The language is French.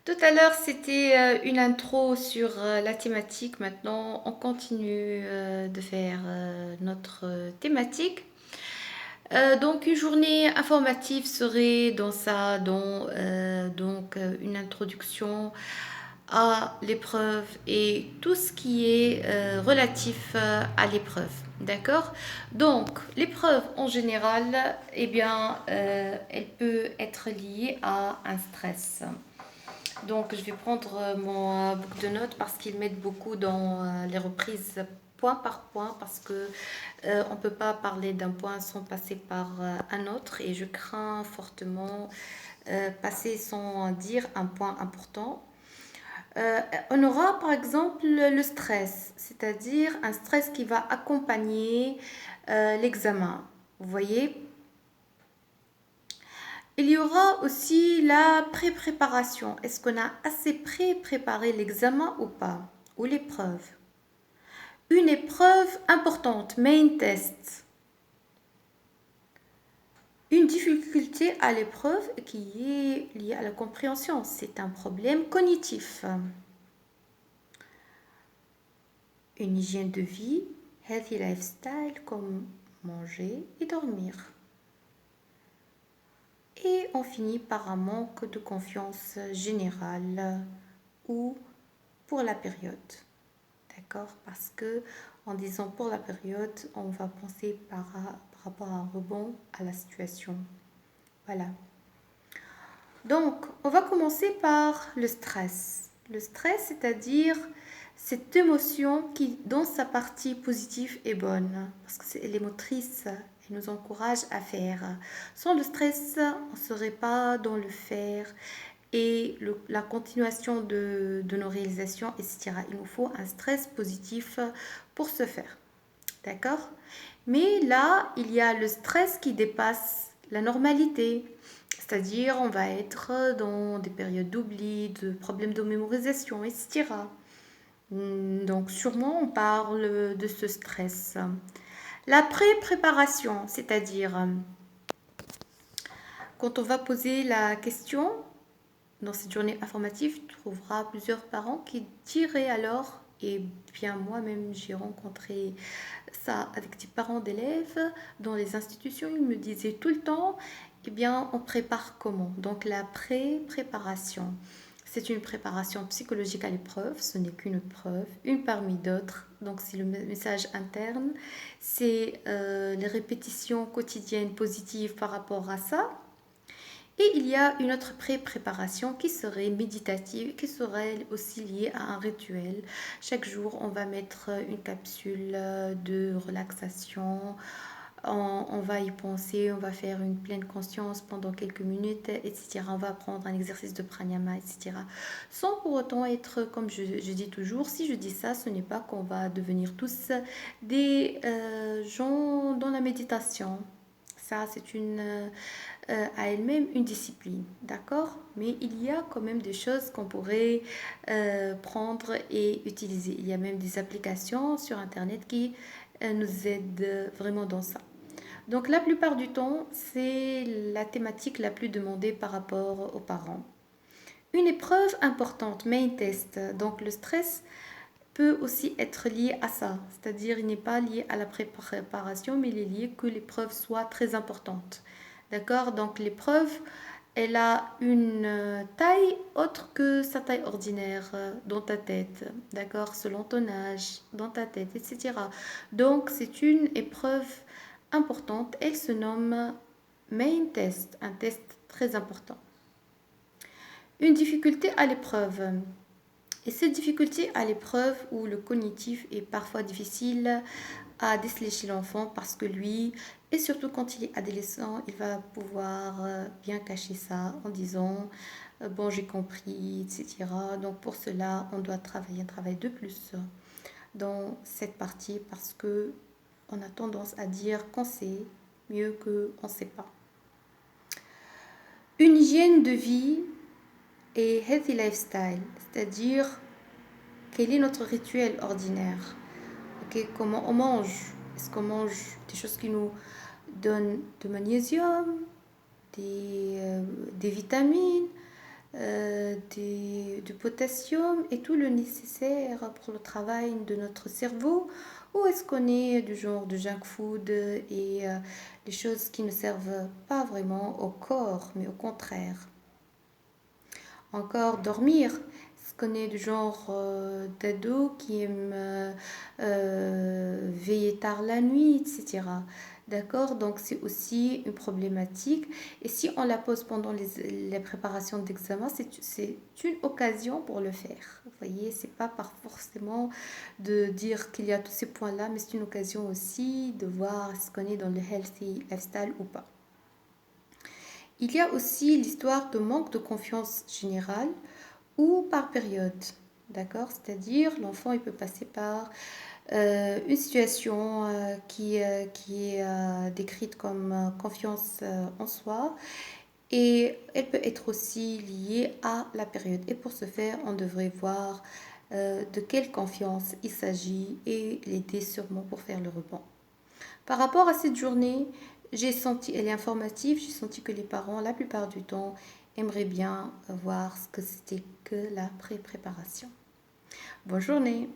Tout à l'heure, c'était une intro sur la thématique. Maintenant, on continue de faire notre thématique. Donc, une journée informative serait dans ça, une introduction à l'épreuve et tout ce qui est relatif à l'épreuve. D'accord? Donc, l'épreuve en général, eh bien, elle peut être liée à un stress. Donc, je vais prendre mon book de notes parce qu'il m'aide beaucoup dans les reprises point par point parce que on ne peut pas parler d'un point sans passer par un autre et je crains fortement passer sans dire un point important. On aura par exemple le stress, c'est-à-dire un stress qui va accompagner l'examen. Vous voyez, il y aura aussi la pré-préparation. Est-ce qu'on a assez pré-préparé l'examen ou pas? Ou l'épreuve? Une épreuve importante, main test. Une difficulté à l'épreuve qui est liée à la compréhension. C'est un problème cognitif. Une hygiène de vie, healthy lifestyle comme manger et dormir. Et on finit par un manque de confiance générale ou pour la période. D'accord? Parce que en disant pour la période, on va penser par rapport à un rebond à la situation. Voilà. Donc, on va commencer par le stress. Le stress, c'est-à-dire cette émotion qui, dans sa partie positive, est bonne. Parce que elle est motrice, elle nous encourage à faire. Sans le stress, on ne serait pas dans le faire et la continuation de nos réalisations, etc. Il nous faut un stress positif pour ce faire. D'accord? Mais là, il y a le stress qui dépasse la normalité. C'est-à-dire, on va être dans des périodes d'oubli, de problèmes de mémorisation, etc. Donc, sûrement, on parle de ce stress. La pré-préparation, c'est-à-dire, quand on va poser la question, dans cette journée informative, tu trouveras plusieurs parents qui diraient alors, et bien moi-même j'ai rencontré ça avec des parents d'élèves dans les institutions, ils me disaient tout le temps, eh bien on prépare comment? Donc la pré-préparation. C'est une préparation psychologique à l'épreuve, ce n'est qu'une preuve, une parmi d'autres. Donc c'est le message interne, c'est les répétitions quotidiennes positives par rapport à ça. Et il y a une autre pré-préparation qui serait méditative, qui serait aussi liée à un rituel. Chaque jour, on va mettre une capsule de relaxation. On va y penser, on va faire une pleine conscience pendant quelques minutes, etc. On va prendre un exercice de pranayama, etc. Sans pour autant être, comme je dis toujours, si je dis ça, ce n'est pas qu'on va devenir tous des gens dans la méditation. Ça, c'est à elle-même une discipline, d'accord? Mais il y a quand même des choses qu'on pourrait prendre et utiliser. Il y a même des applications sur Internet qui nous aident vraiment dans ça. Donc la plupart du temps, c'est la thématique la plus demandée par rapport aux parents. Une épreuve importante, main test. Donc le stress peut aussi être lié à ça, c'est-à-dire il n'est pas lié à la préparation, mais il est lié que l'épreuve soit très importante. D'accord? Donc l'épreuve, elle a une taille autre que sa taille ordinaire dans ta tête, d'accord? Selon ton âge, dans ta tête, etc. Donc c'est une épreuve importante. Elle se nomme main test, un test très important. Une difficulté à l'épreuve. Et cette difficulté à l'épreuve où le cognitif est parfois difficile à déceler chez l'enfant parce que lui, et surtout quand il est adolescent, il va pouvoir bien cacher ça en disant bon j'ai compris, etc. Donc pour cela, on doit travailler un travail de plus dans cette partie parce que on a tendance à dire qu'on sait mieux qu'on ne sait pas. Une hygiène de vie et healthy lifestyle, c'est-à-dire quel est notre rituel ordinaire? Ok, comment on mange? Est-ce qu'on mange des choses qui nous donnent de magnésium, des, des vitamines, du potassium et tout le nécessaire pour le travail de notre cerveau, ou est-ce qu'on est du genre de junk food et des choses qui ne servent pas vraiment au corps, mais au contraire? Encore dormir. Est-ce qu'on est du genre d'ado qui aime veiller tard la nuit, etc. D'accord? Donc c'est aussi une problématique. Et si on la pose pendant les préparations d'examen, c'est une occasion pour le faire. Vous voyez, c'est pas par forcément de dire qu'il y a tous ces points-là, mais c'est une occasion aussi de voir est-ce qu'on est dans le healthy lifestyle ou pas. Il y a aussi l'histoire de manque de confiance générale ou par période. D'accord? C'est-à-dire, l'enfant, il peut passer par une situation qui est décrite comme confiance en soi, et elle peut être aussi liée à la période. Et pour ce faire, on devrait voir de quelle confiance il s'agit et l'aider sûrement pour faire le rebond. Par rapport à cette journée, j'ai senti, elle est informative, j'ai senti que les parents, la plupart du temps, aimeraient bien voir ce que c'était que la pré-préparation. Bonne journée!